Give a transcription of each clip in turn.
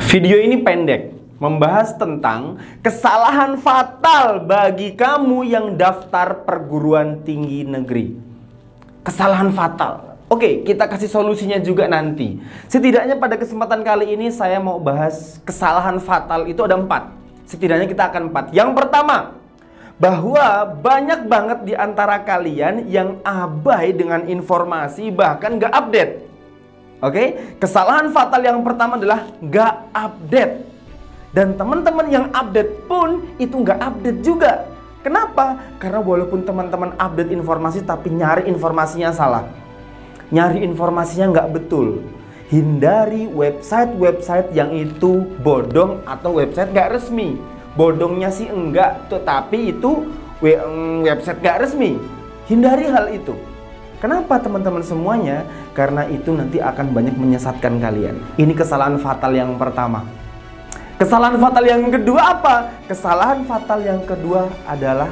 Video ini pendek, membahas tentang kesalahan fatal bagi kamu yang daftar perguruan tinggi negeri. Kesalahan fatal. Oke, kita kasih solusinya juga nanti. Setidaknya pada kesempatan kali ini saya mau bahas kesalahan fatal itu ada 4. Setidaknya kita akan 4. Yang pertama, bahwa banyak banget di antara kalian yang abai dengan informasi, bahkan gak update. Oke, kesalahan fatal yang pertama adalah gak update. Dan teman-teman yang update pun itu gak update juga. Kenapa? Karena walaupun teman-teman update informasi, tapi nyari informasinya salah, nyari informasinya nggak betul. Hindari website-website yang itu bodong atau website nggak resmi. Bodongnya sih enggak, tetapi itu website nggak resmi. Hindari hal itu. Kenapa teman-teman semuanya? Karena itu nanti akan banyak menyesatkan kalian. Ini kesalahan fatal yang pertama. Kesalahan fatal yang kedua apa? Kesalahan fatal yang kedua adalah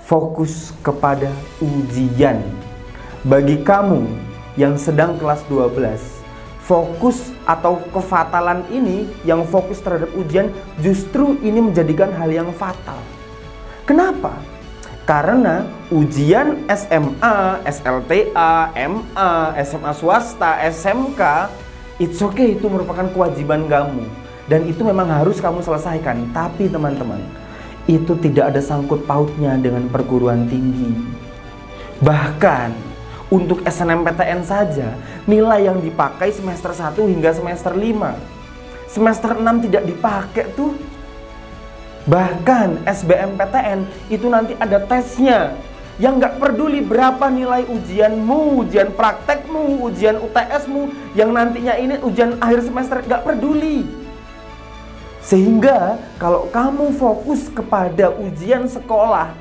fokus kepada ujian. Bagi kamu yang sedang kelas 12, fokus atau kefatalan ini yang fokus terhadap ujian, justru ini menjadikan hal yang fatal. Kenapa? Karena ujian SMA, SLTA, MA, SMA swasta, SMK, it's okay, itu merupakan kewajiban kamu. Dan itu memang harus kamu selesaikan. Tapi teman-teman, itu tidak ada sangkut pautnya dengan perguruan tinggi. Bahkan untuk SNMPTN saja, nilai yang dipakai semester 1 hingga semester 5. Semester 6 tidak dipakai tuh. Bahkan SBMPTN itu nanti ada tesnya. Yang nggak peduli berapa nilai ujianmu, ujian praktekmu, ujian UTSmu, yang nantinya ini ujian akhir semester, nggak peduli. Sehingga kalau kamu fokus kepada ujian sekolah,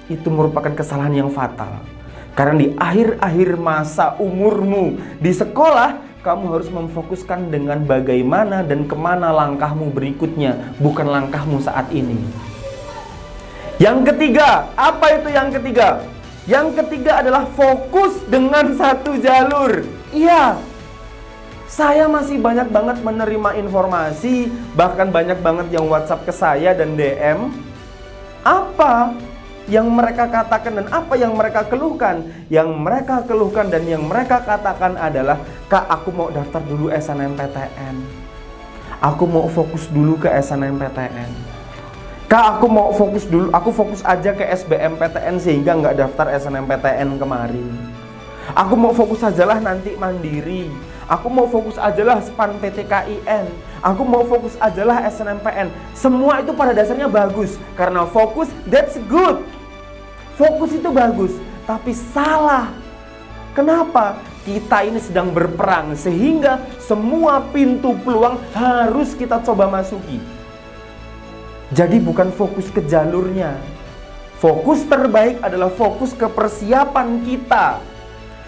itu merupakan kesalahan yang fatal. Karena di akhir-akhir masa umurmu di sekolah, kamu harus memfokuskan dengan bagaimana dan kemana langkahmu berikutnya, bukan langkahmu saat ini. Yang ketiga, apa itu yang ketiga? Yang ketiga adalah fokus dengan satu jalur. Iya, saya masih banyak banget menerima informasi, bahkan banyak banget yang WhatsApp ke saya dan DM. Apa yang mereka katakan dan apa yang mereka keluhkan? Yang mereka keluhkan dan yang mereka katakan adalah, Kak, aku mau daftar dulu SNMPTN. Aku mau fokus dulu ke SNMPTN. Kak, aku mau fokus dulu, aku fokus aja ke SBMPTN sehingga nggak daftar SNMPTN kemarin. Aku mau fokus ajalah nanti mandiri. Aku mau fokus ajalah SPAN PTKIN. Aku mau fokus ajalah SNMPN. Semua itu pada dasarnya bagus. Karena fokus, that's good. Fokus itu bagus, tapi salah. Kenapa? Kita ini sedang berperang, sehingga semua pintu peluang harus kita coba masuki. Jadi bukan fokus ke jalurnya. Fokus terbaik adalah fokus ke persiapan kita,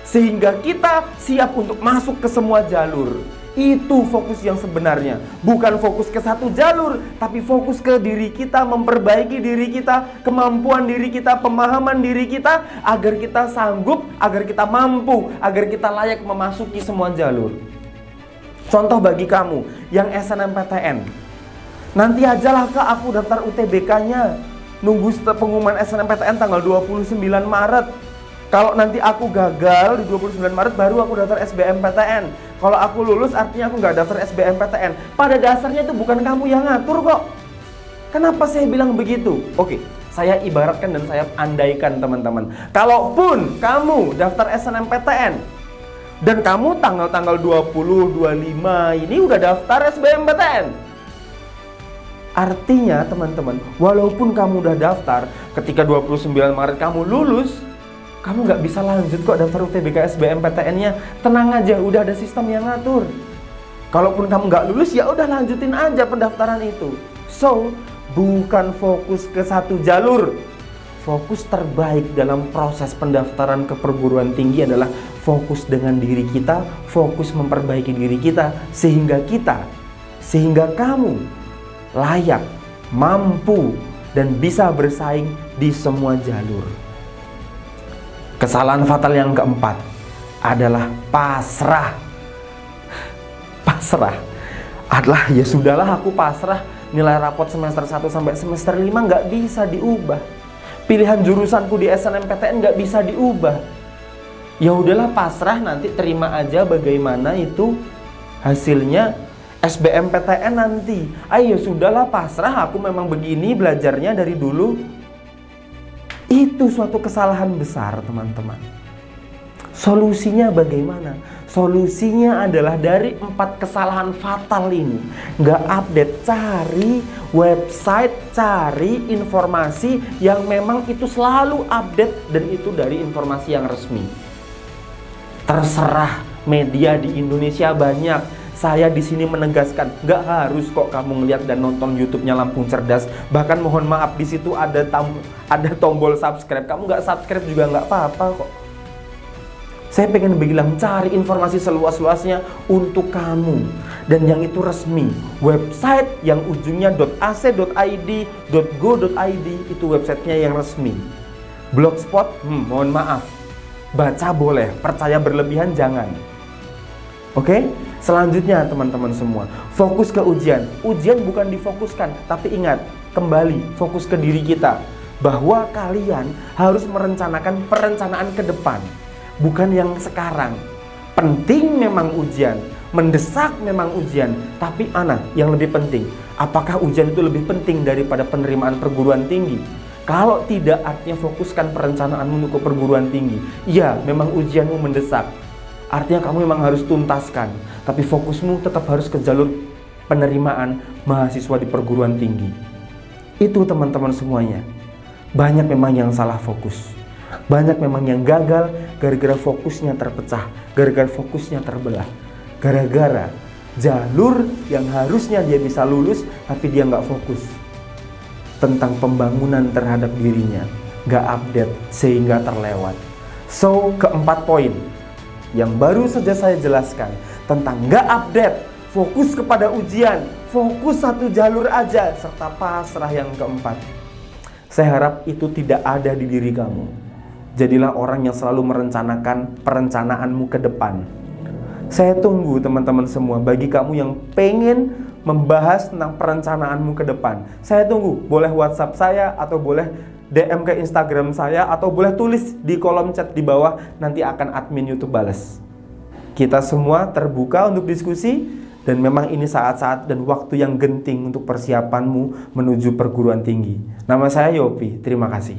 sehingga kita siap untuk masuk ke semua jalur. Itu fokus yang sebenarnya. Bukan fokus ke satu jalur, tapi fokus ke diri kita, memperbaiki diri kita, kemampuan diri kita, pemahaman diri kita, agar kita sanggup, agar kita mampu, agar kita layak memasuki semua jalur. Contoh bagi kamu yang SNMPTN, nanti ajalah Kak aku daftar UTBK-nya, nunggu pengumuman SNMPTN tanggal 29 Maret. Kalau nanti aku gagal di 29 Maret baru aku daftar SBMPTN. Kalau aku lulus artinya aku nggak daftar SBMPTN. Pada dasarnya itu bukan kamu yang ngatur kok. Kenapa saya bilang begitu? Oke, saya ibaratkan dan saya andaikan teman-teman. Kalaupun kamu daftar SNMPTN dan kamu tanggal 20, 25 ini udah daftar SBMPTN. Artinya teman-teman, walaupun kamu udah daftar, ketika 29 Maret kamu lulus, kamu nggak bisa lanjut kok daftar UTBK SBMPTN-nya. Tenang aja, udah ada sistem yang ngatur. Kalaupun kamu nggak lulus, ya udah lanjutin aja pendaftaran itu. So, bukan fokus ke satu jalur. Fokus terbaik dalam proses pendaftaran ke perguruan tinggi adalah fokus dengan diri kita, fokus memperbaiki diri kita, sehingga kamu layak, mampu, dan bisa bersaing di semua jalur. Kesalahan fatal yang keempat adalah pasrah. Pasrah. Adalah ya sudahlah, aku pasrah, nilai rapot semester 1 sampai semester 5 nggak bisa diubah. Pilihan jurusanku di SNMPTN nggak bisa diubah. Ya udahlah pasrah, nanti terima aja bagaimana itu hasilnya SBMPTN nanti. Ayo sudahlah pasrah, aku memang begini belajarnya dari dulu. Itu suatu kesalahan besar teman-teman. Solusinya bagaimana? Solusinya adalah dari 4 kesalahan fatal ini. Nggak update, cari website, cari informasi yang memang itu selalu update dan itu dari informasi yang resmi. Terserah, media di Indonesia banyak. Saya di sini menegaskan, nggak harus kok kamu ngeliat dan nonton YouTube-nya Lampung Cerdas. Bahkan mohon maaf, di situ ada tombol subscribe. Kamu nggak subscribe juga nggak apa-apa kok. Saya pengen bilang, cari informasi seluas-luasnya untuk kamu. Dan yang itu resmi. Website yang ujungnya .ac.id, .go.id, itu websitenya yang resmi. Blogspot, mohon maaf. Baca boleh, percaya berlebihan jangan. Oke? Selanjutnya teman-teman semua, fokus ke ujian. Ujian bukan difokuskan, tapi ingat, kembali fokus ke diri kita. Bahwa kalian harus merencanakan perencanaan ke depan. Bukan yang sekarang. Penting memang ujian, mendesak memang ujian, tapi yang lebih penting, apakah ujian itu lebih penting daripada penerimaan perguruan tinggi? Kalau tidak, artinya fokuskan perencanaanmu untuk ke perguruan tinggi. Iya, memang ujianmu mendesak, artinya kamu memang harus tuntaskan, tapi fokusmu tetap harus ke jalur penerimaan mahasiswa di perguruan tinggi. Itu teman-teman semuanya. Banyak memang yang salah fokus. Banyak memang yang gagal gara-gara fokusnya terpecah, gara-gara fokusnya terbelah, gara-gara jalur yang harusnya dia bisa lulus tapi dia nggak fokus tentang pembangunan terhadap dirinya, nggak update sehingga terlewat. So, keempat poin yang baru saja saya jelaskan tentang nggak update, fokus kepada ujian, fokus satu jalur aja, serta pasrah yang keempat. Saya harap itu tidak ada di diri kamu. Jadilah orang yang selalu merencanakan perencanaanmu ke depan. Saya tunggu teman-teman semua, bagi kamu yang pengen membahas tentang perencanaanmu ke depan. Saya tunggu, boleh WhatsApp saya atau boleh DM ke Instagram saya atau boleh tulis di kolom chat di bawah, nanti akan admin YouTube balas. Kita semua terbuka untuk diskusi dan memang ini saat-saat dan waktu yang genting untuk persiapanmu menuju perguruan tinggi. Nama saya Yopi, terima kasih.